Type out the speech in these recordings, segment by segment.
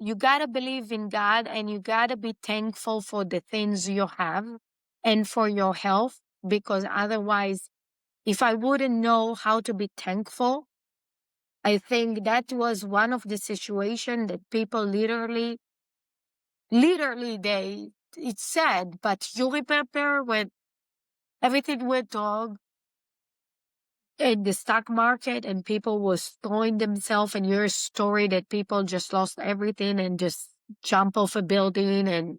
you gotta believe in God and you gotta be thankful for the things you have and for your health, because otherwise, if I wouldn't know how to be thankful, I think that was one of the situations that people literally, it's sad, but you remember when everything went wrong in the stock market and people was throwing themselves, and your story that people just lost everything and just jump off a building, and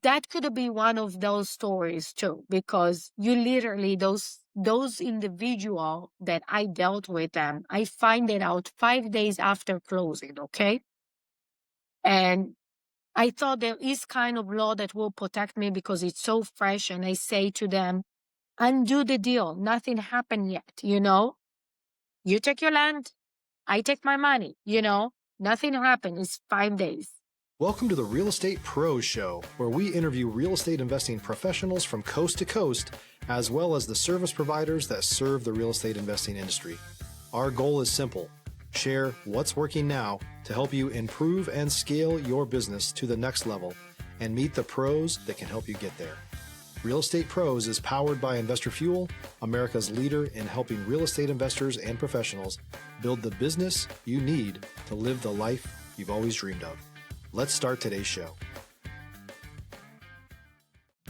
that could be one of those stories too, because you literally, those individual that I dealt with them, I find it out 5 days after closing. Okay. And I thought there is kind of law that will protect me because it's so fresh, and I say to them, undo the deal, nothing happened yet. You take your land, I take my money. Nothing happened. It's 5 days. Welcome to the Real Estate Pros Show, where we interview real estate investing professionals from coast to coast, as well as the service providers that serve the real estate investing industry. Our goal is simple: share what's working now to help you improve and scale your business to the next level and meet the pros that can help you get there. Real Estate Pros is powered by Investor Fuel, America's leader in helping real estate investors and professionals build the business you need to live the life you've always dreamed of. Let's start today's show.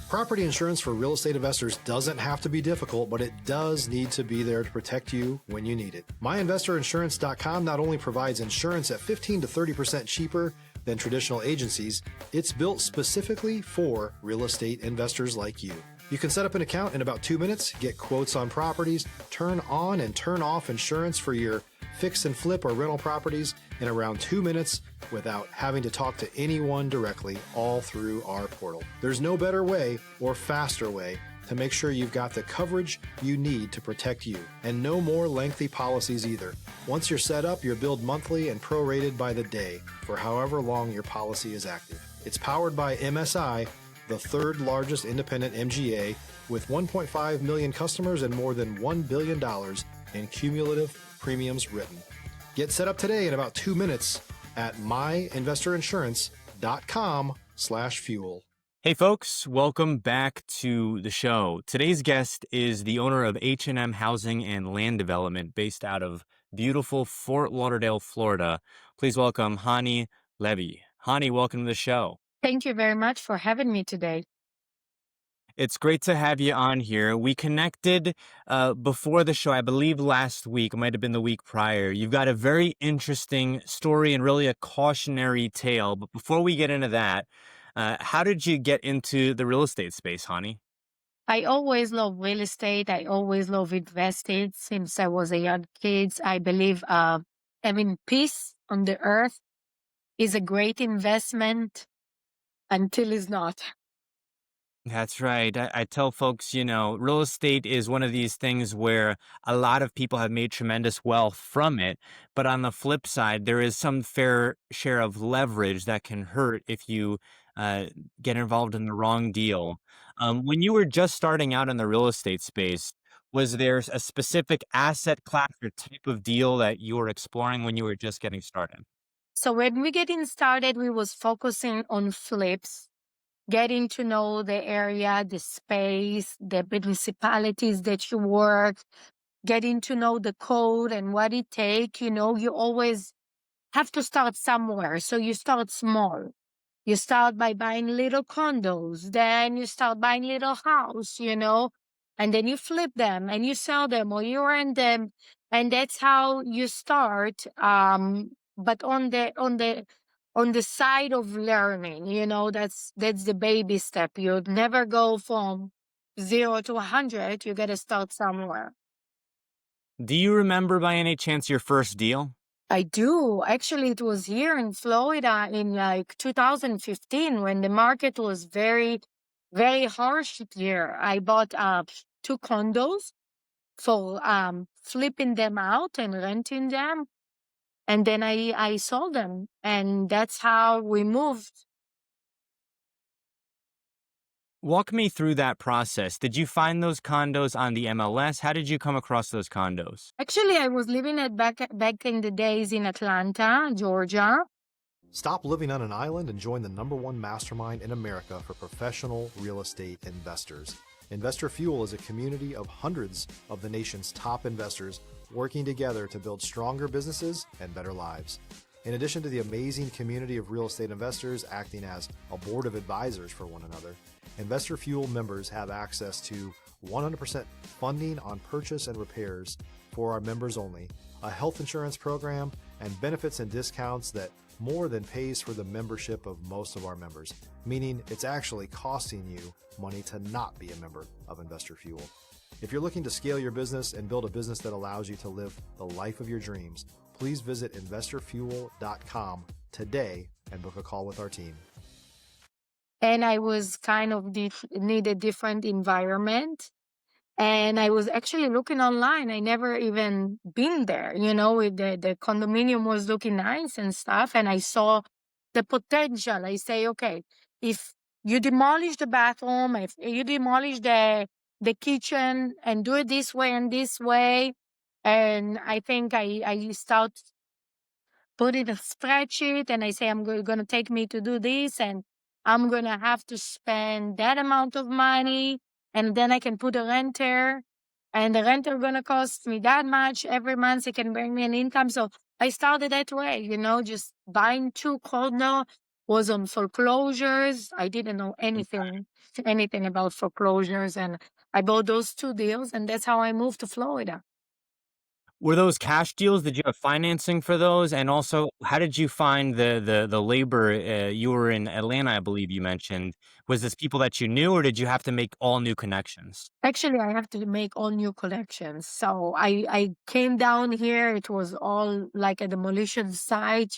Property insurance for real estate investors doesn't have to be difficult, but it does need to be there to protect you when you need it. MyInvestorInsurance.com not only provides insurance at 15 to 30% cheaper than traditional agencies, it's built specifically for real estate investors like you. You can set up an account in about 2 minutes, get quotes on properties, turn on and turn off insurance for your fix and flip or rental properties in around 2 minutes without having to talk to anyone directly, all through our portal. There's no better way or faster way to make sure you've got the coverage you need to protect you, and no more lengthy policies either. Once you're set up, you're billed monthly and prorated by the day for however long your policy is active. It's powered by MSI, the third largest independent MGA, with 1.5 million customers and more than $1 billion in cumulative premiums written. Get set up today in about 2 minutes at myinvestorinsurance.com/fuel. Hey folks, welcome back to the show. Today's guest is the owner of H&M Housing and Land Development based out of beautiful Fort Lauderdale, Florida. Please welcome Hani Levy. Hani, welcome to the show. Thank you very much for having me today. It's great to have you on here. We connected before the show, I believe last week, it might have been the week prior. You've got a very interesting story and really a cautionary tale. But before we get into that, how did you get into the real estate space, Hani? I always love real estate. I always love investing since I was a young kid. I believe having peace on the earth is a great investment until it's not. That's right. I tell folks, real estate is one of these things where a lot of people have made tremendous wealth from it. But on the flip side, there is some fair share of leverage that can hurt if you get involved in the wrong deal. When you were just starting out in the real estate space, was there a specific asset class or type of deal that you were exploring when you were just getting started? So when we getting started, we was focusing on flips, getting to know the area, the space, the municipalities that you work, getting to know the code and what it take. You always have to start somewhere. So you start small. You start by buying little condos, then you start buying little house, and then you flip them and you sell them or you rent them. And that's how you start. But on the side of learning, that's the baby step. You'd never go from 0 to 100. You got to start somewhere. Do you remember by any chance your first deal? I do. Actually, it was here in Florida in like 2015 when the market was very, very harsh here. I bought 2 condos for flipping them out and renting them. And then I sold them. And that's how we moved. Walk me through that process. Did you find those condos on the MLS? How did you come across those condos? Actually, I was living at back in the days in Atlanta, Georgia. Stop living on an island and join the #1 mastermind in America for professional real estate investors. Investor Fuel is a community of hundreds of the nation's top investors working together to build stronger businesses and better lives. In addition to the amazing community of real estate investors acting as a board of advisors for one another, Investor Fuel members have access to 100% funding on purchase and repairs for our members only, a health insurance program, and benefits and discounts that more than pays for the membership of most of our members, meaning it's actually costing you money to not be a member of Investor Fuel. If you're looking to scale your business and build a business that allows you to live the life of your dreams, please visit investorfuel.com today and book a call with our team. And I was kind of need a different environment. And I was actually looking online. I never even been there, with the condominium was looking nice and stuff. And I saw the potential. I say, okay, if you demolish the bathroom, if you demolish the kitchen and do it this way and this way. And I think I start put in a spreadsheet and I say, I'm going to take me to do this and I'm going to have to spend that amount of money. And then I can put a renter and the renter going to cost me that much every month. It can bring me an income. So I started that way, just buying two condo, was on foreclosures. I didn't know anything about foreclosures. And I bought those two deals and that's how I moved to Florida. Were those cash deals? Did you have financing for those? And also, how did you find the labor? You were in Atlanta, I believe you mentioned. Was this people that you knew, or did you have to make all new connections? Actually, I have to make all new collections. So I came down here. It was all like a demolition site.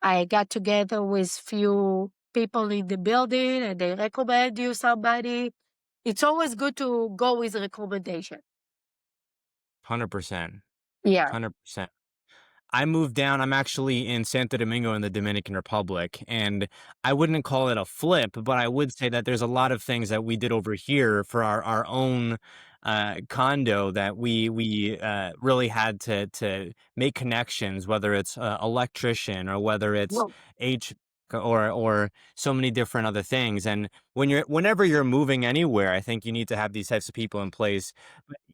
I got together with few people in the building and they recommend you somebody. It's always good to go with recommendation. 100%. Yeah. 100%. I moved down. I'm actually in Santo Domingo in the Dominican Republic, and I wouldn't call it a flip, but I would say that there's a lot of things that we did over here for our own condo that we really had to make connections, whether it's electrician or whether it's Well, H or so many different other things. And whenever you're moving anywhere, I think you need to have these types of people in place.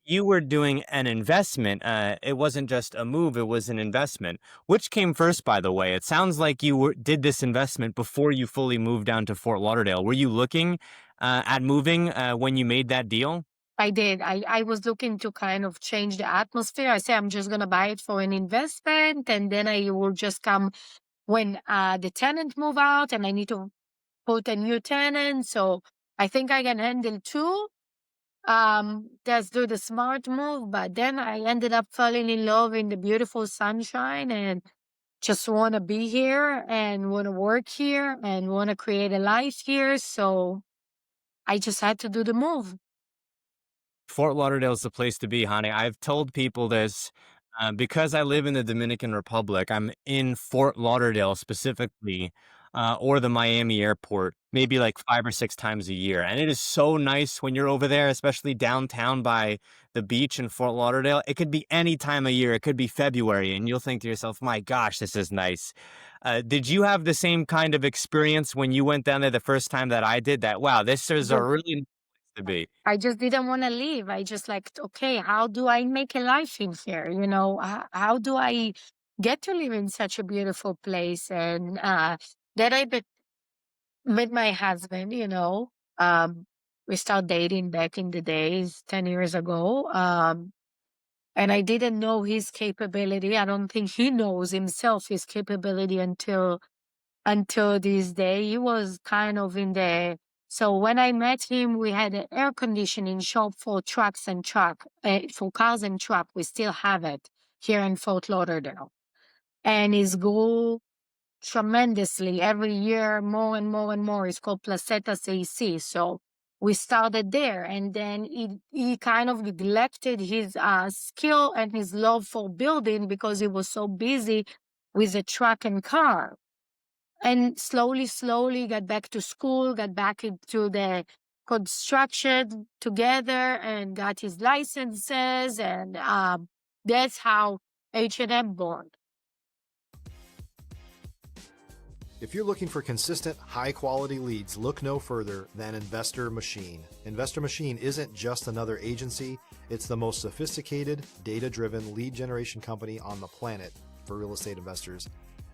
You were doing an investment. It wasn't just a move, it was an investment. Which came first, by the way? It sounds like did this investment before you fully moved down to Fort Lauderdale. Were you looking at moving when you made that deal? I did. I was looking to kind of change the atmosphere. I say I'm just going to buy it for an investment and then I will just come when the tenant move out and I need to put a new tenant. So I think I can handle two. Just do the smart move. But then I ended up falling in love in the beautiful sunshine and just want to be here and want to work here and want to create a life here. So I just had to do the move. Fort Lauderdale is the place to be, honey. I've told people this because I live in the Dominican Republic. I'm in Fort Lauderdale specifically, or the Miami airport, maybe like 5 or 6 times a year. And it is so nice when you're over there, especially downtown by the beach in Fort Lauderdale. It could be any time of year, it could be February, and you'll think to yourself, my gosh, this is nice. Did you have the same kind of experience when you went down there the first time that I did? That, wow, this is a really nice place to be. I just didn't want to leave. I just like, okay, how do I make a life in here? How do I get to live in such a beautiful place? And then met my husband. We started dating back in the days, 10 years ago. And I didn't know his capability. I don't think he knows himself his capability until this day. He was kind of in the so when I met him, we had an air conditioning shop for for cars and truck. We still have it here in Fort Lauderdale, and it's grew tremendously every year, more and more and more. It's called Placetas AC. So we started there, and then he kind of neglected his skill and his love for building because he was so busy with the truck and car. and slowly got back to school, got back into the construction together, and got his licenses, and that's how H&M born. If you're looking for consistent, high-quality leads, look no further than Investor Machine. Investor Machine isn't just another agency, it's the most sophisticated, data-driven lead generation company on the planet for real estate investors,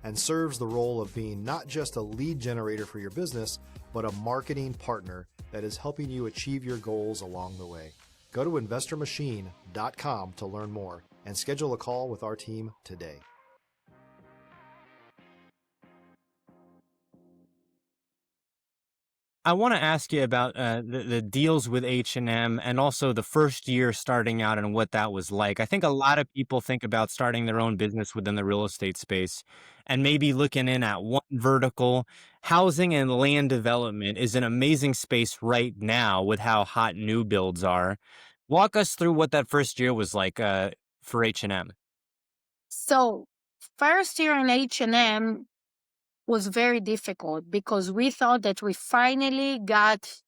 and serves the role of being not just a lead generator for your business, but a marketing partner that is helping you achieve your goals along the way. Go to investormachine.com to learn more and schedule a call with our team today. I want to ask you about the deals with H&M and also the first year starting out and what that was like. I think a lot of people think about starting their own business within the real estate space and maybe looking in at one vertical. Housing and land development is an amazing space right now with how hot new builds are. Walk us through what that first year was like for H&M. So first year in H&M was very difficult because we thought that we finally got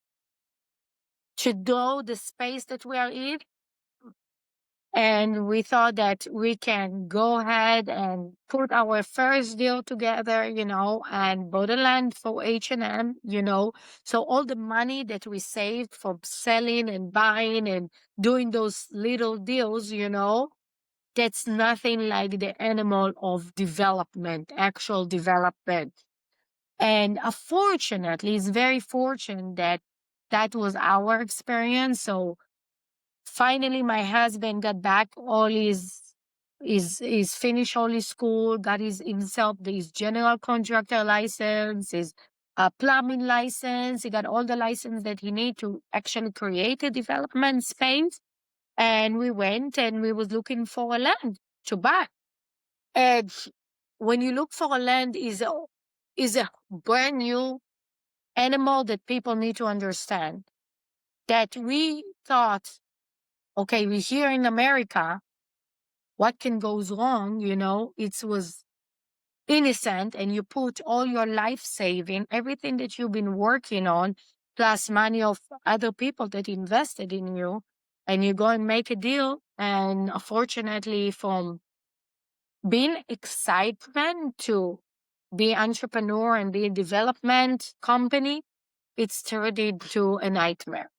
to know the space that we are in. And we thought that we can go ahead and put our first deal together, and bought a land for H&M, So all the money that we saved from selling and buying and doing those little deals, that's nothing like the animal of development, actual development. And unfortunately, it's very fortunate that that was our experience. So finally, my husband got back all his finished all his school, got his general contractor license, his plumbing license. He got all the license that he need to actually create a development space. And we went and we was looking for a land to buy. And when you look for a land is a brand new animal that people need to understand. That we thought, okay, we're here in America. What can goes wrong? It was innocent, and you put all your life saving, everything that you've been working on, plus money of other people that invested in you, and you go and make a deal. And unfortunately, from being excitement to be entrepreneur and be a development company, it's turned into a nightmare.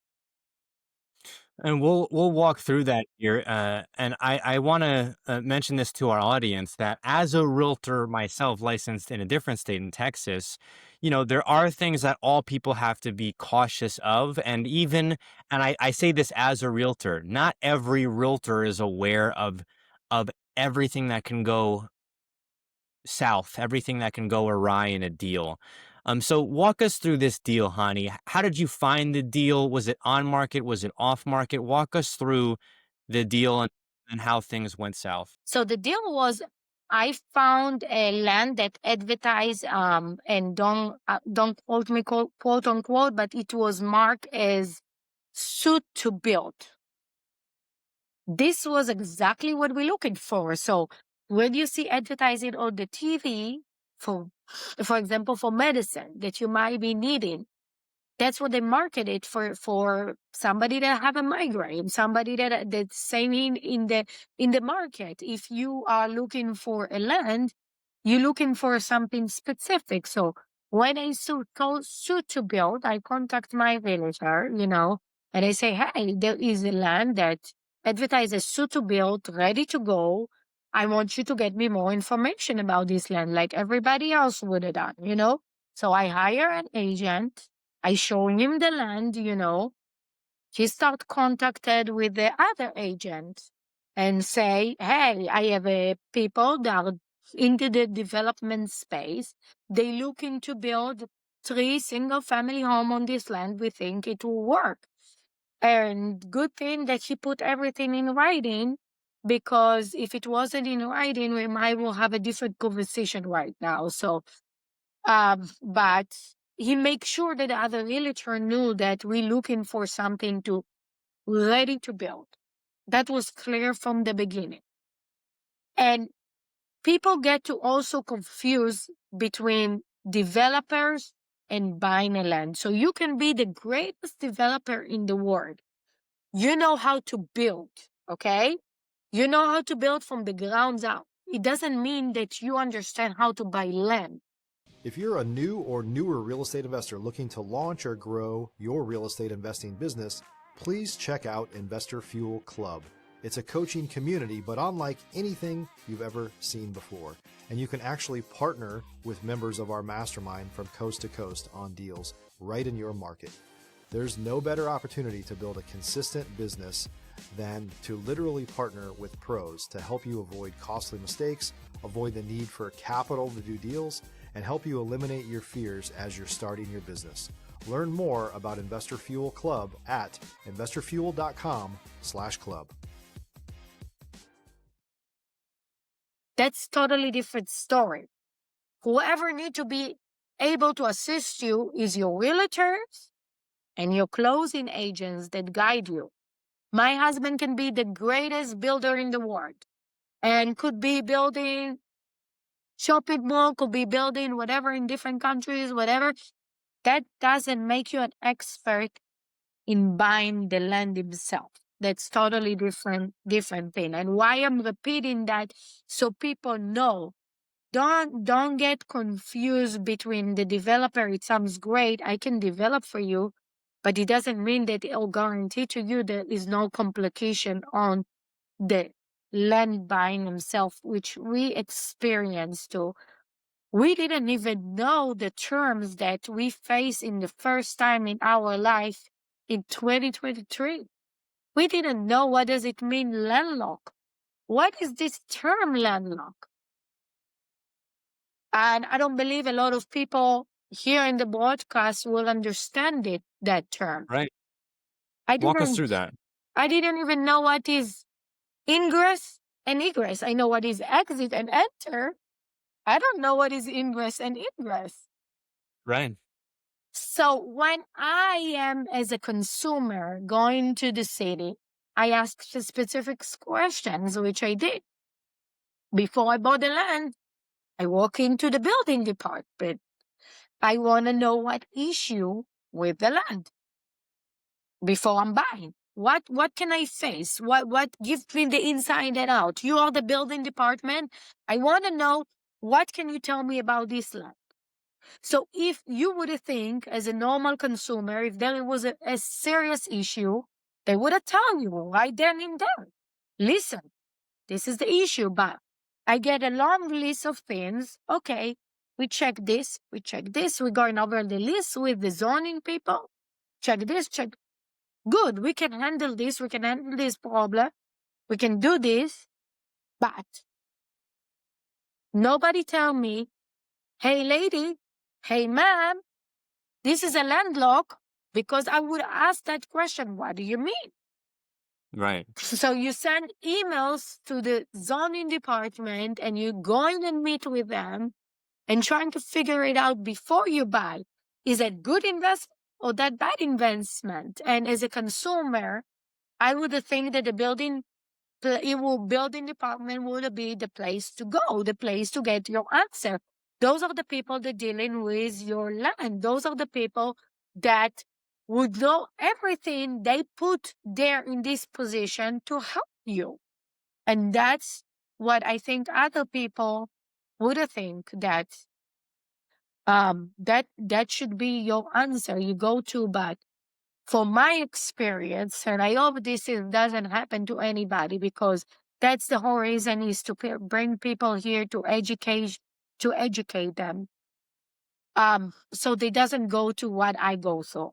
And we'll walk through that here. And I want to mention this to our audience that as a realtor myself, licensed in a different state in Texas, there are things that all people have to be cautious of. And I say this as a realtor, not every realtor is aware of everything that can go south, everything that can go awry in a deal. So walk us through this deal, Hani. How did you find the deal? Was it on market? Was it off market? Walk us through the deal and how things went south. So the deal was, I found a land that advertised, and don't quote me quote unquote, but it was marked as suit to build. This was exactly what we're looking for. So when you see advertising on the TV for example, for medicine that you might be needing, that's what they market it for somebody that have a migraine, somebody that's saying in the market. If you are looking for a land, you're looking for something specific. So when I suit to build, I contact my realtor, and I say, hey, there is a land that advertises suit to build, ready to go. I want you to get me more information about this land, like everybody else would have done. So I hire an agent. I show him the land. He start contacted with the other agent and say, hey, I have a people that are into the development space. They looking to build 3 single family home on this land. We think it will work. And good thing that he put everything in writing, because if it wasn't in writing, we might will have a different conversation right now. So, but he makes sure that the other realtor knew that we're looking for something to ready to build. That was clear from the beginning. And people get to also confuse between developers and buying a land. So you can be the greatest developer in the world. You know how to build, okay? You know how to build from the ground up. It doesn't mean that you understand how to buy land. If you're a new or newer real estate investor looking to launch or grow your real estate investing business, please check out Investor Fuel Club. It's a coaching community, but unlike anything you've ever seen before. And you can actually partner with members of our mastermind from coast to coast on deals right in your market. There's no better opportunity to build a consistent business than to literally partner with pros to help you avoid costly mistakes, avoid the need for capital to do deals, and help you eliminate your fears as you're starting your business. Learn more about Investor Fuel Club at investorfuel.com/club. That's totally different story. Whoever need to be able to assist you is your realtors and your closing agents that guide you. My husband can be the greatest builder in the world and could be building shopping mall, could be building whatever in different countries, whatever. That doesn't make you an expert in buying the land itself. That's totally different thing. And why I'm repeating that so people know. Don't get confused between the developer. It sounds great. I can develop for you, but it doesn't mean that it'll guarantee to you there is no complication on the land buying themselves, which we experienced too. We didn't even know the terms that we face in the first time in our life in 2023. We didn't know what does it mean landlocked. What is this term landlocked? And I don't believe a lot of people here in the broadcast will understand it, that term. Right. I Walk us didn't through that. I didn't even know what is ingress and egress. I know what is exit and enter. I don't know what is ingress and egress. Right. So when I am as a consumer going to the city, I ask specific questions, which I did. Before I bought the land, I walk into the building department. I want to know what issue with the land before I'm buying. What can I face? What gives me the inside and out? You are the building department. I want to know what can you tell me about this land? So if you would think as a normal consumer, if there was a serious issue, they would have told you right then and there. Listen, this is the issue, but I get a long list of things. Okay, we check this, we check this. We're going over the list with the zoning people. Check this, check. Good, we can handle this. We can handle this problem. We can do this. But nobody tell me, hey, lady, hey, ma'am, this is a landlocked, because I would ask that question. What do you mean? Right. So you send emails to the zoning department and you're going and meet with them and trying to figure it out before you buy. Is that good investment or that bad investment? And as a consumer, I would think that the building department would be the place to go, the place to get your answer. Those are the people that dealing with your land. Those are the people that would know everything. They put there in this position to help you. And that's what I think other people would think that that should be your answer. You go to, but from my experience, and I hope doesn't happen to anybody, because that's the whole reason is to bring people here to educate them. So they doesn't go to what I go through.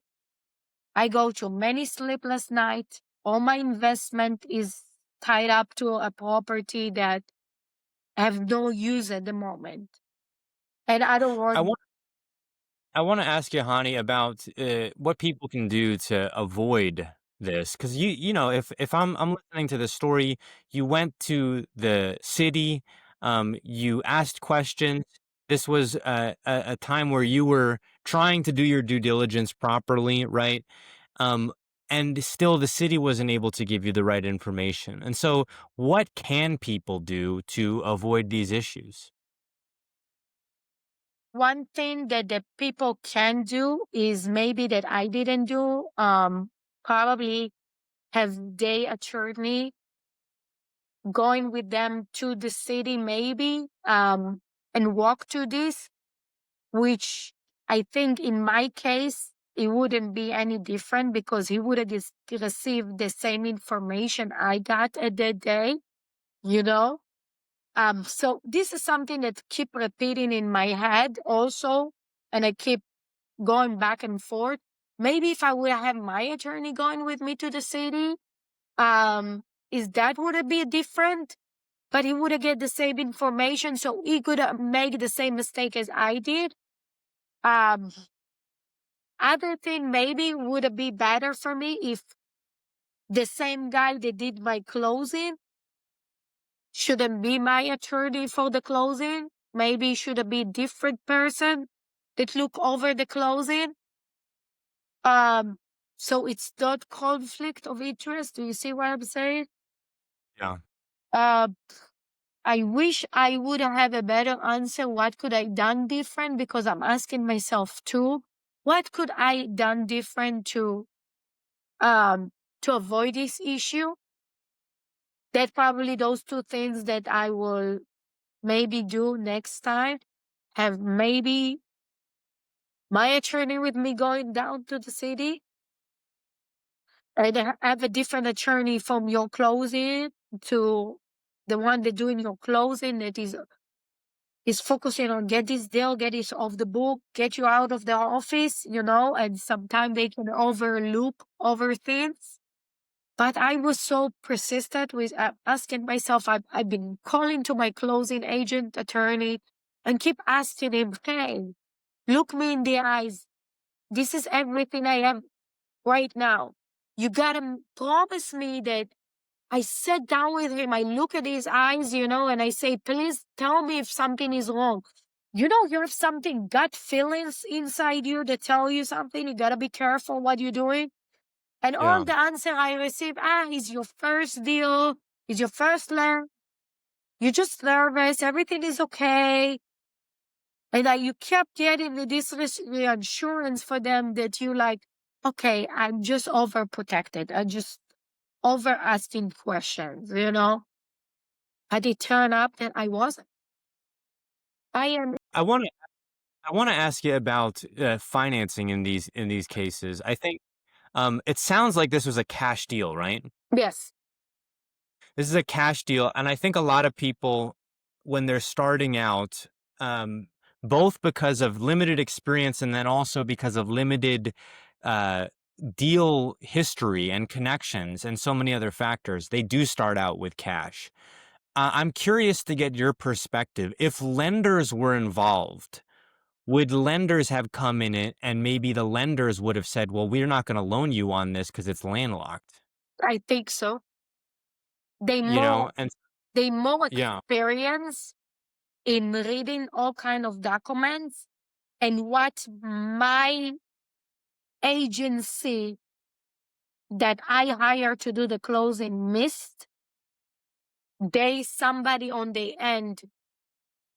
I go through many sleepless nights. All my investment is tied up to a property that I have no use at the moment, and I don't I want. want I want to ask you, Hani, about what people can do to avoid this, because if I'm listening to the story, you went to the city, you asked questions. This was a time where you were trying to do your due diligence properly, right? Um, and still, the city wasn't able to give you the right information. And so, what can people do to avoid these issues? one thing that the people can do is maybe that I didn't do, probably have their attorney going with them to the city, maybe, and walk to this, which I think in my case, it wouldn't be any different because he would have received the same information I got at that day, you know? So this is something that keep repeating in my head also, and I keep going back and forth. Maybe if I would have my attorney going with me to the city, um, is that would it be different? But he would have get the same information, so he could make the same mistake as I did. Um, Other thing maybe would it be better for me if the same guy that did my closing shouldn't be my attorney for the closing. Maybe should it be different person that look over the closing. Um, so it's not conflict of interest. Do you see what I'm saying? Yeah. Uh, I wish I would have a better answer. What could I done different? Because I'm asking myself too, what could I done different um to avoid this issue? That probably those two things that I will maybe do next time. Have maybe my attorney with me going down to the city and have a different attorney from your closing to the one that doing your closing that is focusing on get this deal, get this off the book, get you out of the office, and sometimes they can overlook over things. But I was so persistent with asking myself, I've been calling to my closing agent attorney and keep asking him, hey, look me in the eyes. This is everything I have right now. You gotta promise me that I sit down with him, I look at his eyes, and I say, please tell me if something is wrong. You have something, gut feelings inside you that tell you something. You gotta be careful what you're doing. And all Yeah. the answer I receive, it's your first deal, it's your first learn. You're just nervous, everything is okay. And you kept getting this reassurance for them that you like, okay, I'm just overprotected. I'm just over asking questions. But it turned out that I wasn't. I am, I want to I want to ask you about financing in these cases. I think it sounds like this was a cash deal, right? yes, This is a cash deal, and I think a lot of people, when they're starting out, um, both because of limited experience and then also because of limited uh, deal history and connections and so many other factors, they do start out with cash. I'm curious to get your perspective. If lenders were involved, would lenders have come in it and maybe the lenders would have said, well, we're not going to loan you on this because it's landlocked, I think so. They you more, know? And they more yeah, experience in reading all kind of documents and what my agency that I hired to do the closing missed, somebody on the end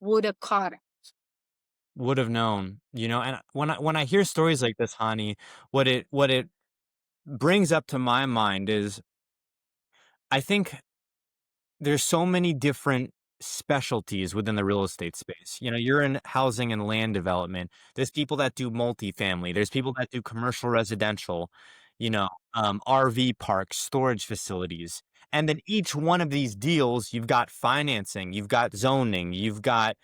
would have caught it. would have known, and when I hear stories like this, Hani, what it brings up to my mind is I think there's so many different specialties within the real estate space. You're in housing and land development. There's people that do multifamily. There's people that do commercial residential, RV parks, storage facilities. And then each one of these deals, you've got financing, you've got zoning, you've got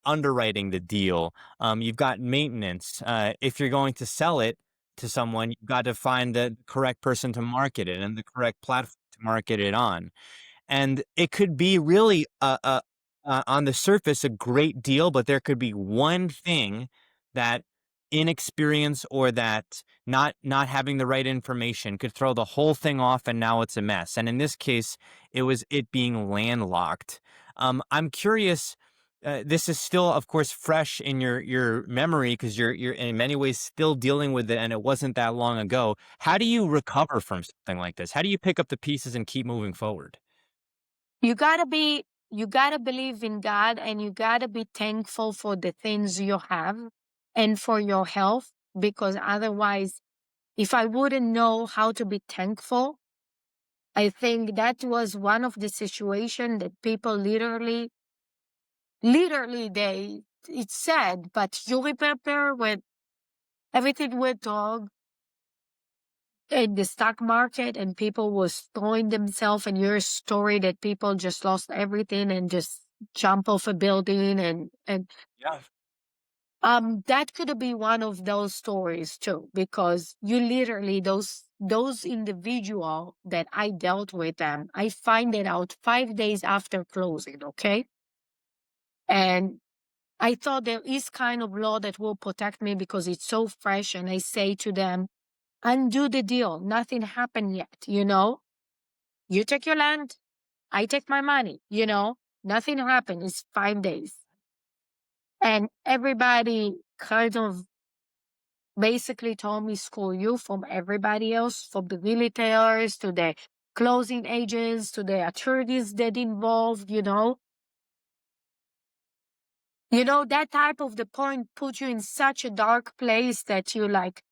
underwriting the deal, you've got maintenance. If you're going to sell it to someone, you've got to find the correct person to market it and the correct platform to market it on. And it could be really on the surface a great deal, but there could be one thing that inexperience or that not having the right information could throw the whole thing off, and now it's a mess. And in this case, it was it being landlocked. I'm curious. This is still, of course, fresh in your memory because you're in many ways still dealing with it, and it wasn't that long ago. How do you recover from something like this? How do you pick up the pieces and keep moving forward? You gotta be you gotta believe in God and you gotta be thankful for the things you have and for your health, because otherwise, if I wouldn't know how to be thankful, I think that was one of the situation that people literally it's sad, but you remember when everything went wrong in the stock market and people was throwing themselves, and your story that people just lost everything and just jump off a building and Yeah. that could be one of those stories too, because you literally those individual that I dealt with them, I find it out 5 days after closing, okay? And I thought there is kind of law that will protect me because it's so fresh, and I say to them, undo the deal. Nothing happened yet, you know? You take your land, I take my money, you know? Nothing happened. It's 5 days. And everybody kind of basically told me, screw you, from everybody else, from the retailers to the closing agents to the attorneys that involved, you know? You know, that type of the point put you in such a dark place that you like,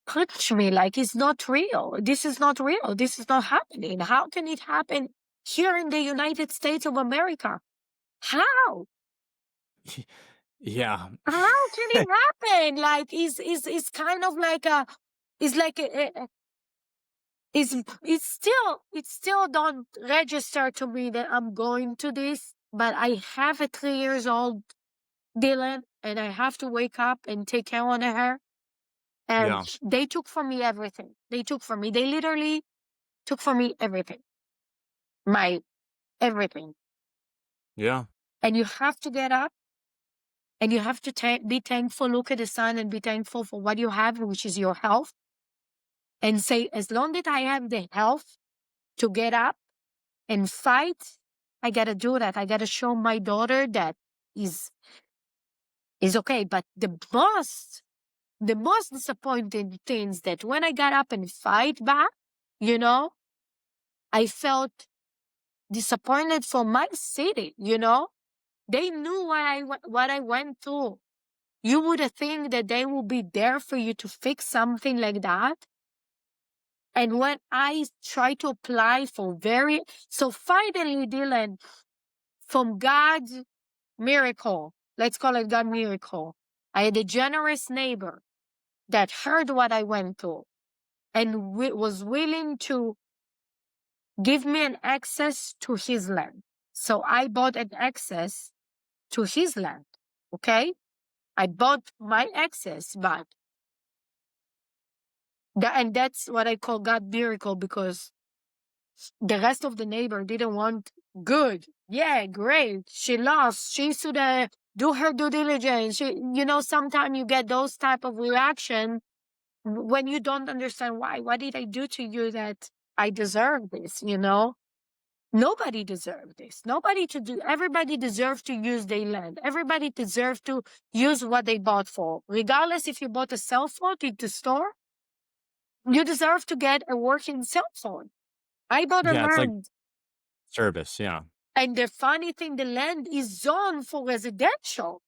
punch me like it's not real. This is not real. This is not happening. How can it happen here in the United States of America? How? Yeah. How can it happen? Like, is kind of like a, it's like it still don't register to me that I'm going to this, but I have a 3 years old Dylan, and I have to wake up and take care of her. And Yeah. they took from me everything. They literally took from me everything. My everything. Yeah. And you have to get up and you have to be thankful, look at the sun and be thankful for what you have, which is your health. And say, as long as I have the health to get up and fight, I got to do that. I got to show my daughter that is okay. But the most disappointing things that when I got up and fight back, you know, I felt disappointed for my city, you know? They knew what I went through. You would think that they will be there for you to fix something like that. And when I try to apply for so finally, Dylan, from God's miracle, let's call it God miracle, I had a generous neighbor that heard what I went through and was willing to give me an access to his land. So I bought an access to his land. Okay? I bought my access, but and that's what I call God miracle, because the rest of the neighbor didn't want good. Yeah, great. She lost. She should do her due diligence. Sometimes you get those type of reaction when you don't understand why. What did I do to you that I deserve this? Nobody deserves this. Everybody deserves to use their land. Everybody deserves to use what they bought for. Regardless if you bought a cell phone at the store, you deserve to get a working cell phone. I bought a Yeah. It's like land. service. Yeah. And the funny thing, the land is zoned for residential.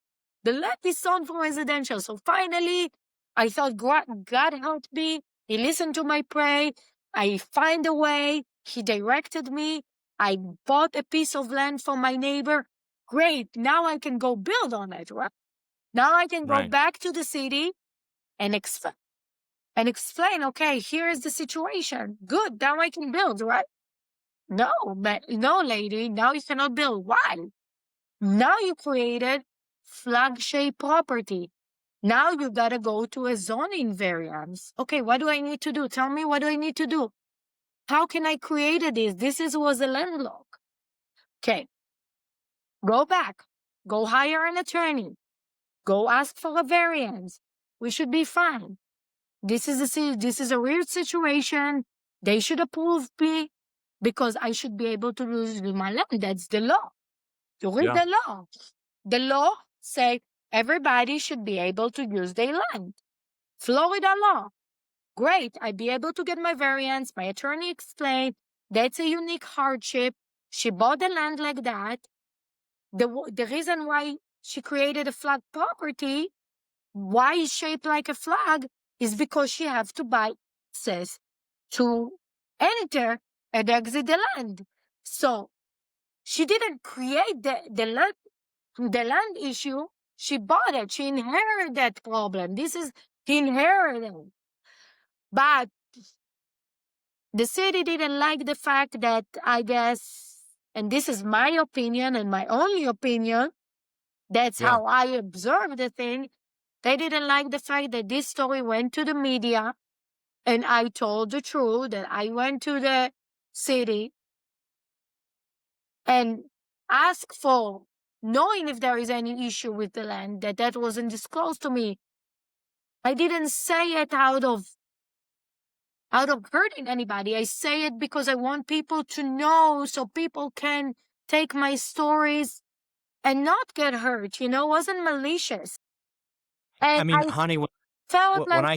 The land is zoned for residential. So finally, I thought God helped me. He listened to my prayer. I find a way. He directed me. I bought a piece of land from my neighbor. Great. Now I can go build on it, right? Now I can go Right. back to the city and explain, okay, here is the situation. Good. Now I can build, right? No, lady. Now you cannot build. Why? Now you created flagship property. Now you gotta go to a zoning variance. Okay, what do I need to do? Tell me, what do I need to do? How can I create this? Was a landlocked. Okay, go back. Go hire an attorney. Go ask for a variance. We should be fine. This is a weird situation. They should approve me because I should be able to use my land. That's the law. You read Yeah. the law. The law say everybody should be able to use their land. Florida law. Great. I'd be able to get my variance. My attorney explained that's a unique hardship. She bought the land like that. The reason why she created a flag property, why it's shaped like a flag, is because she has to buy access to enter and exit the land. So she didn't create the land issue. She bought it. She inherited that problem. This is inherited. But the city didn't like the fact that, I guess, and this is my opinion and my only opinion, that's Yeah. how I observed the thing. They didn't like the fact that this story went to the media and I told the truth that I went to the city and asked for knowing if there is any issue with the land, that wasn't disclosed to me. I didn't say it out of hurting anybody. I say it because I want people to know so people can take my stories and not get hurt. Wasn't malicious. I And mean, I honey, felt when like, I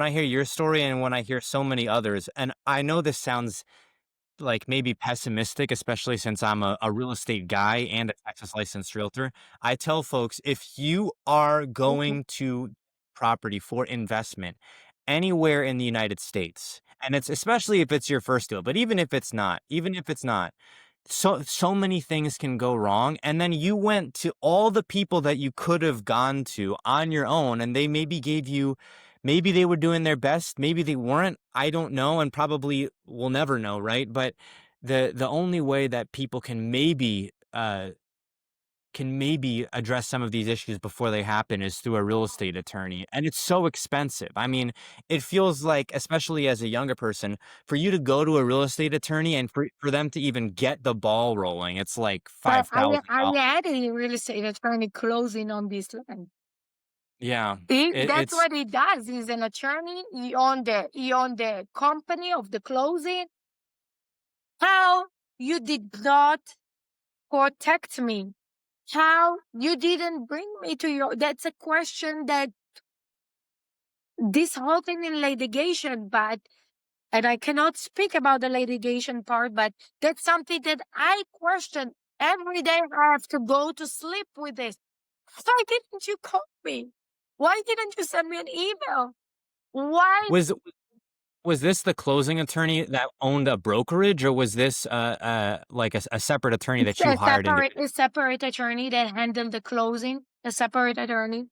hear your story and when I hear so many others, and I know this sounds like maybe pessimistic, especially since I'm a real estate guy and a Texas licensed realtor. I tell folks if you are going to property for investment anywhere in the United States, and it's especially if it's your first deal, but even if it's not, so many things can go wrong, and then you went to all the people that you could have gone to on your own, and they maybe gave you, maybe they were doing their best, maybe they weren't, I don't know, and probably we'll never know, right? But the only way that people can maybe address some of these issues before they happen is through a real estate attorney. And it's so expensive. I mean, it feels like, especially as a younger person, for you to go to a real estate attorney and for them to even get the ball rolling, it's like well, I $5,000. had a real estate attorney closing on this land. Yeah. That's It's what he does. He's an attorney. He owned the company of the closing. How you did not protect me? How you didn't bring me to your? That's a question that this whole thing in litigation, but and I cannot speak about the litigation part, but that's something that I question every day. I have to go to sleep with this. Why didn't you call me? Why didn't you send me an email? Why? was was this the closing attorney that owned a brokerage, or was this like a separate attorney It's that you hired a separate attorney that handled the closing. A separate attorney.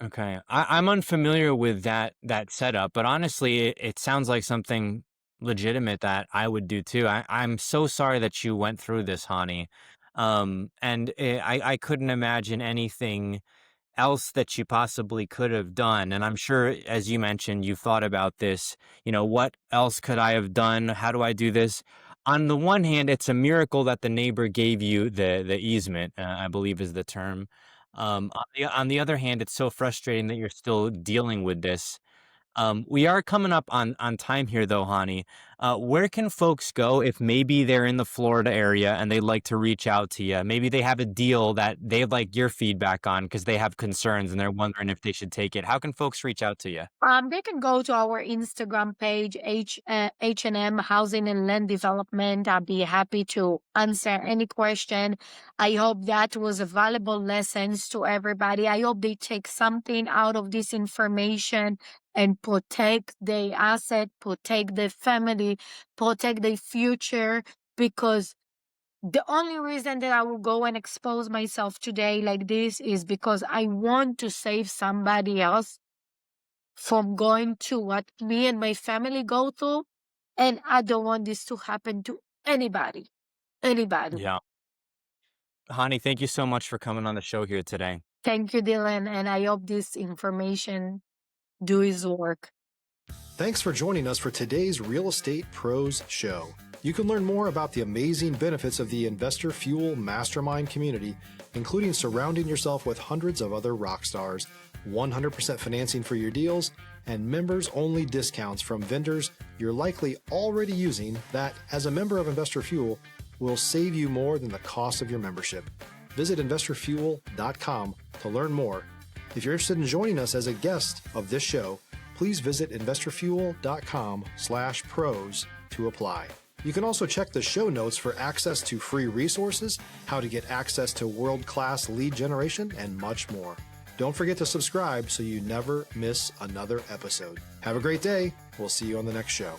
Okay. I'm unfamiliar with that setup, but honestly, it sounds like something legitimate that I would do too. I'm so sorry that you went through this, Hani. And I couldn't imagine anything else that you possibly could have done. And I'm sure, as you mentioned, you thought about this, what else could I have done? How do I do this? On the one hand, it's a miracle that the neighbor gave you the easement, I believe is the term. On the other hand, it's so frustrating that you're still dealing with this. We are coming up on time here, though, Hani. Where can folks go if maybe they're in the Florida area and they'd like to reach out to you? Maybe they have a deal that they'd like your feedback on because they have concerns and they're wondering if they should take it. How can folks reach out to you? They can go to our Instagram page, H&M Housing and Land Development. I'll be happy to answer any question. I hope that was a valuable lessons to everybody. I hope they take something out of this information and protect their asset, protect their family, protect their future, because the only reason that I will go and expose myself today like this is because I want to save somebody else from going to what me and my family go through. And I don't want this to happen to anybody. Anybody. Yeah. Hani, thank you so much for coming on the show here today. Thank you, Dylan. And I hope this information do its work. Thanks for joining us for today's Real Estate Pros Show. You can learn more about the amazing benefits of the Investor Fuel Mastermind community, including surrounding yourself with hundreds of other rock stars, 100% financing for your deals, and members-only discounts from vendors you're likely already using that, as a member of Investor Fuel, will save you more than the cost of your membership. Visit investorfuel.com to learn more. If you're interested in joining us as a guest of this show, please visit investorfuel.com/pros to apply. You can also check the show notes for access to free resources, how to get access to world-class lead generation, and much more. Don't forget to subscribe so you never miss another episode. Have a great day. We'll see you on the next show.